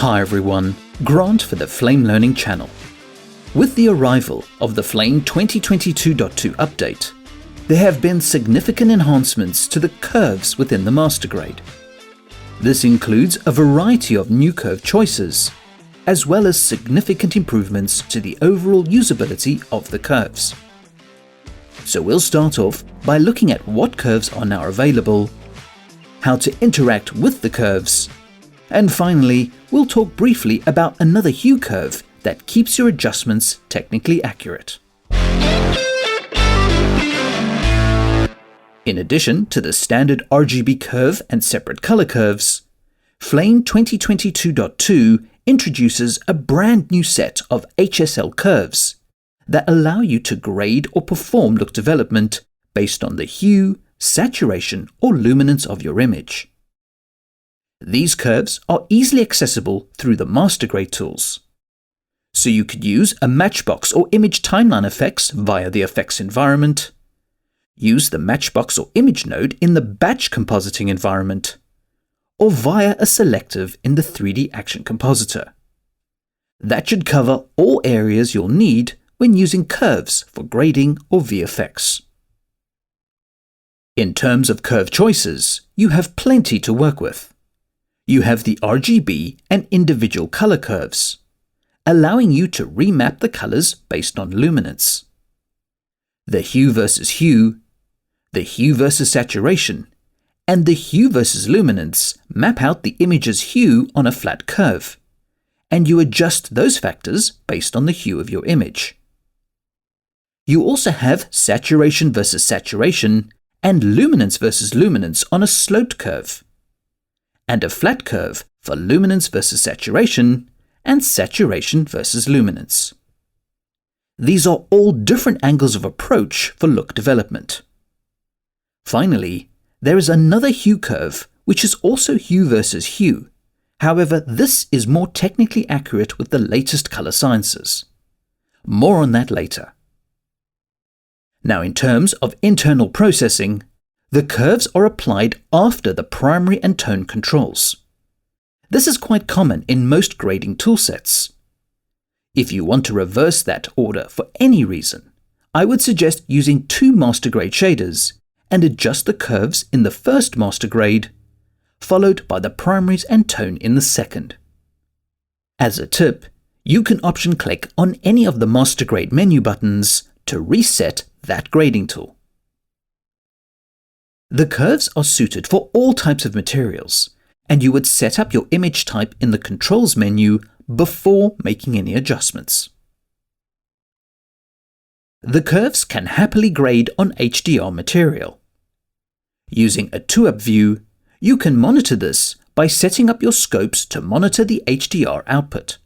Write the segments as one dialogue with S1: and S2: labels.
S1: Hi everyone, Grant for the Flame Learning channel. With the arrival of the Flame 2022.2 update, there have been significant enhancements to the curves within the MasterGrade. This includes a variety of new curve choices, as well as significant improvements to the overall usability of the curves. So we'll start off by looking at what curves are now available, how to interact with the curves, and finally, we'll talk briefly about another hue curve that keeps your adjustments technically accurate. In addition to the standard RGB curve and separate color curves, Flame 2022.2 introduces a brand new set of HSL curves that allow you to grade or perform look development based on the hue, saturation, or luminance of your image. These curves are easily accessible through the MasterGrade tools. So you could use a matchbox or image timeline effects via the effects environment, use the matchbox or image node in the batch compositing environment, or via a selective in the 3D Action Compositor. That should cover all areas you'll need when using curves for grading or VFX. In terms of curve choices, you have plenty to work with. You have the RGB and individual color curves, allowing you to remap the colors based on luminance. The hue versus hue, the hue versus saturation, and the hue versus luminance map out the image's hue on a flat curve, and you adjust those factors based on the hue of your image. You also have saturation versus saturation and luminance versus luminance on a sloped curve, and a flat curve for luminance versus saturation and saturation versus luminance. These are all different angles of approach for look development. Finally, there is another hue curve which is also hue versus hue. However, this is more technically accurate with the latest color sciences. More on that later. Now, in terms of internal processing, the curves are applied after the primary and tone controls. This is quite common in most grading toolsets. If you want to reverse that order for any reason, I would suggest using two MasterGrade shaders and adjust the curves in the first MasterGrade, followed by the primaries and tone in the second. As a tip, you can option click on any of the MasterGrade menu buttons to reset that grading tool. The curves are suited for all types of materials, and you would set up your image type in the Controls menu before making any adjustments. The curves can happily grade on HDR material. Using a 2-up view, you can monitor this by setting up your scopes to monitor the HDR output.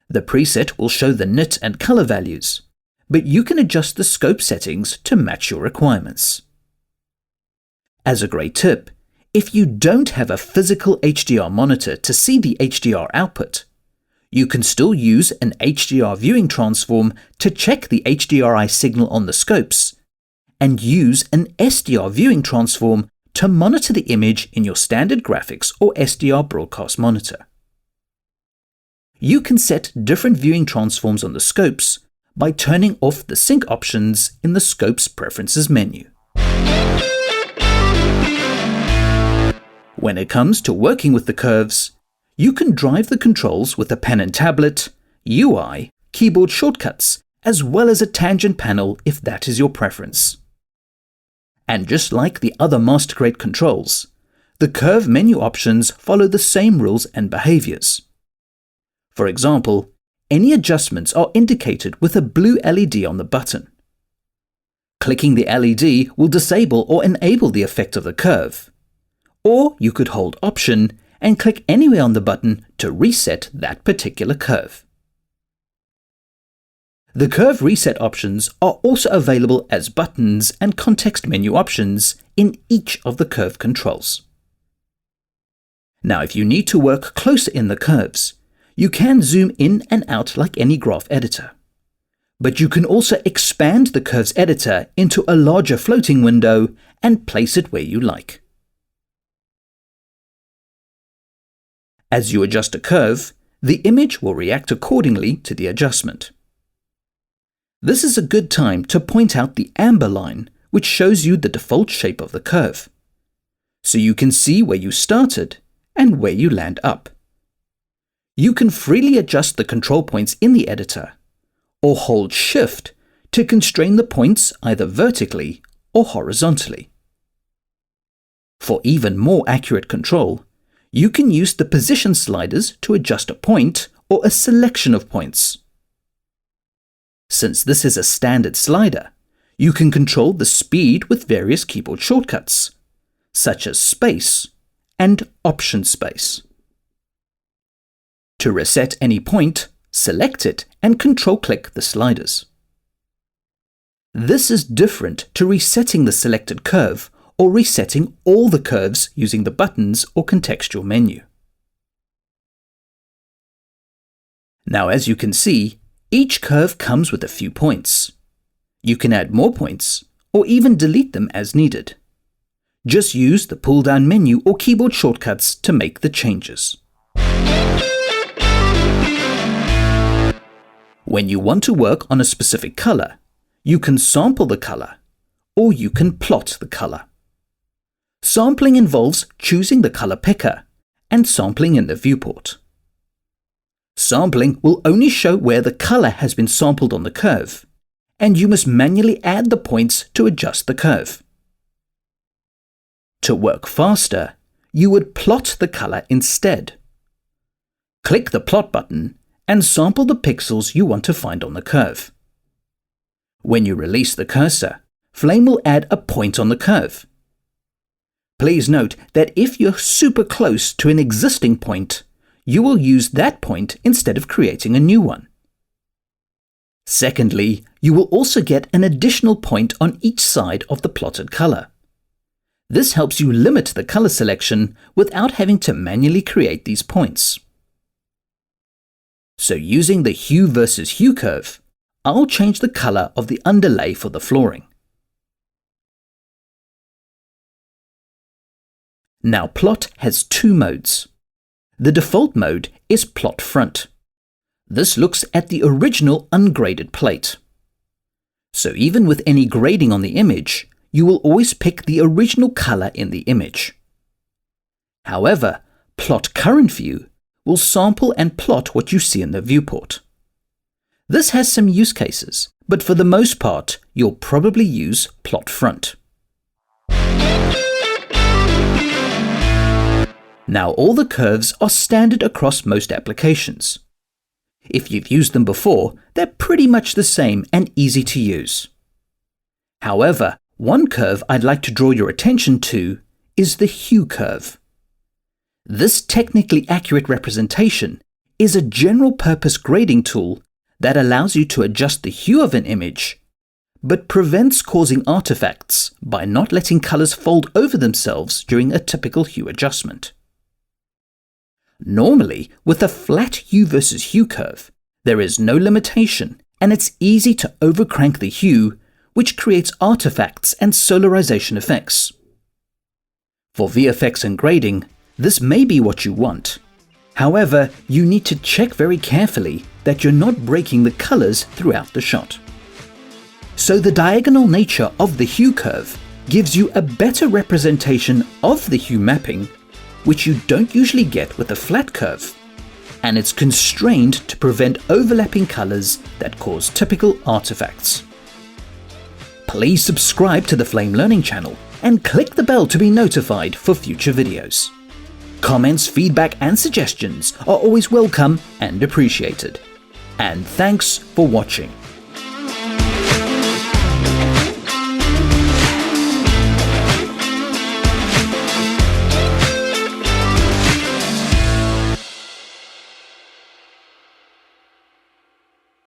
S1: The preset will show the nit and color values, but you can adjust the scope settings to match your requirements. As a great tip, if you don't have a physical HDR monitor to see the HDR output, you can still use an HDR viewing transform to check the HDRI signal on the scopes, and use an SDR viewing transform to monitor the image in your standard graphics or SDR broadcast monitor. You can set different viewing transforms on the scopes by turning off the sync options in the Scopes Preferences menu. When it comes to working with the curves, you can drive the controls with a pen and tablet, UI, keyboard shortcuts, as well as a tangent panel if that is your preference. And just like the other MasterGrade controls, the curve menu options follow the same rules and behaviors. For example, any adjustments are indicated with a blue LED on the button. Clicking the LED will disable or enable the effect of the curve. Or you could hold Option and click anywhere on the button to reset that particular curve. The curve reset options are also available as buttons and context menu options in each of the curve controls. Now, if you need to work closer in the curves, you can zoom in and out like any graph editor. But you can also expand the curves editor into a larger floating window and place it where you like. As you adjust a curve, the image will react accordingly to the adjustment. This is a good time to point out the amber line, which shows you the default shape of the curve, so you can see where you started and where you land up. You can freely adjust the control points in the editor, or hold Shift to constrain the points either vertically or horizontally. For even more accurate control, you can use the position sliders to adjust a point or a selection of points. Since this is a standard slider, you can control the speed with various keyboard shortcuts, such as space and option space. To reset any point, select it and control-click the sliders. This is different to resetting the selected curve or resetting all the curves using the buttons or contextual menu. Now, as you can see, each curve comes with a few points. You can add more points or even delete them as needed. Just use the pull-down menu or keyboard shortcuts to make the changes. When you want to work on a specific color, you can sample the color, or you can plot the color. Sampling involves choosing the color picker and sampling in the viewport. Sampling will only show where the color has been sampled on the curve, and you must manually add the points to adjust the curve. To work faster, you would plot the color instead. Click the plot button and sample the pixels you want to find on the curve. When you release the cursor, Flame will add a point on the curve. Please note that if you're super close to an existing point, you will use that point instead of creating a new one. Secondly, you will also get an additional point on each side of the plotted color. This helps you limit the color selection without having to manually create these points. So using the hue versus hue curve, I'll change the color of the underlay for the flooring. Now Plot has two modes. The default mode is Plot Front. This looks at the original ungraded plate. So even with any grading on the image, you will always pick the original color in the image. However, Plot Current View will sample and plot what you see in the viewport. This has some use cases, but for the most part, you'll probably use Plot Front. Now all the curves are standard across most applications. If you've used them before, they're pretty much the same and easy to use. However, one curve I'd like to draw your attention to is the hue curve. This technically accurate representation is a general-purpose grading tool that allows you to adjust the hue of an image, but prevents causing artifacts by not letting colors fold over themselves during a typical hue adjustment. Normally, with a flat hue versus hue curve, there is no limitation and it's easy to overcrank the hue, which creates artifacts and solarization effects. For VFX and grading, this may be what you want. However, you need to check very carefully that you're not breaking the colors throughout the shot. So the diagonal nature of the hue curve gives you a better representation of the hue mapping, which you don't usually get with a flat curve, and it's constrained to prevent overlapping colors that cause typical artifacts. Please subscribe to the Flame Learning channel and click the bell to be notified for future videos. Comments, feedback and suggestions are always welcome and appreciated. And thanks for watching.